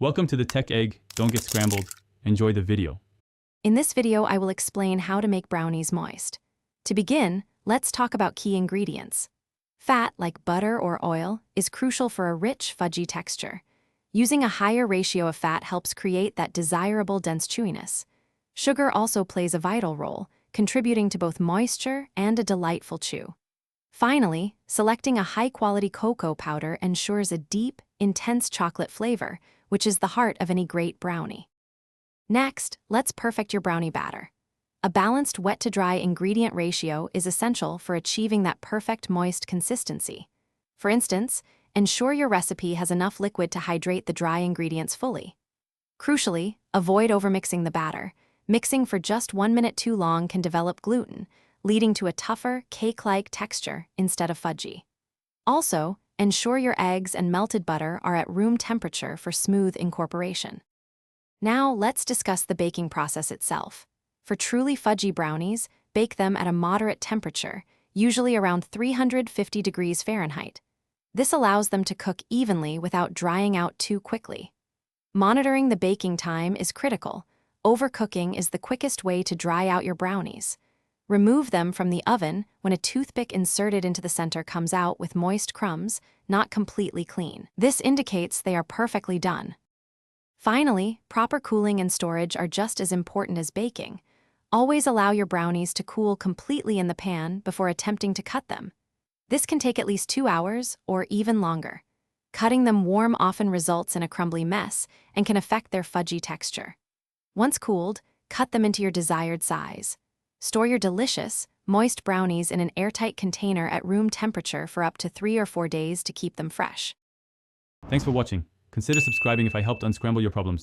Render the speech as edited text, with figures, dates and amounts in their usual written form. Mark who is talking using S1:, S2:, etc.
S1: Welcome to the Tech Egg. Don't get scrambled. Enjoy the video.
S2: In this video, I will explain how to make brownies moist. To begin, let's talk about key ingredients. Fat, like butter or oil, is crucial for a rich, fudgy texture. Using a higher ratio of fat helps create that desirable dense chewiness. Sugar also plays a vital role, contributing to both moisture and a delightful chew. Finally, selecting a high-quality cocoa powder ensures a deep, intense chocolate flavor, which is the heart of any great brownie. Next, let's perfect your brownie batter. A balanced wet-to-dry ingredient ratio is essential for achieving that perfect moist consistency. For instance, ensure your recipe has enough liquid to hydrate the dry ingredients fully. Crucially, avoid overmixing the batter. Mixing for just 1 minute too long can develop gluten, leading to a tougher, cake-like texture instead of fudgy. Also, ensure your eggs and melted butter are at room temperature for smooth incorporation. Now, let's discuss the baking process itself. For truly fudgy brownies, bake them at a moderate temperature, usually around 350 degrees Fahrenheit. This allows them to cook evenly without drying out too quickly. Monitoring the baking time is critical. Overcooking is the quickest way to dry out your brownies. Remove them from the oven when a toothpick inserted into the center comes out with moist crumbs, not completely clean. This indicates they are perfectly done. Finally, proper cooling and storage are just as important as baking. Always allow your brownies to cool completely in the pan before attempting to cut them. This can take at least 2 hours or even longer. Cutting them warm often results in a crumbly mess and can affect their fudgy texture. Once cooled, cut them into your desired size. Store your delicious, moist brownies in an airtight container at room temperature for up to 3 or 4 days to keep them fresh.
S1: Thanks for watching. Consider subscribing if I helped unscramble your problems.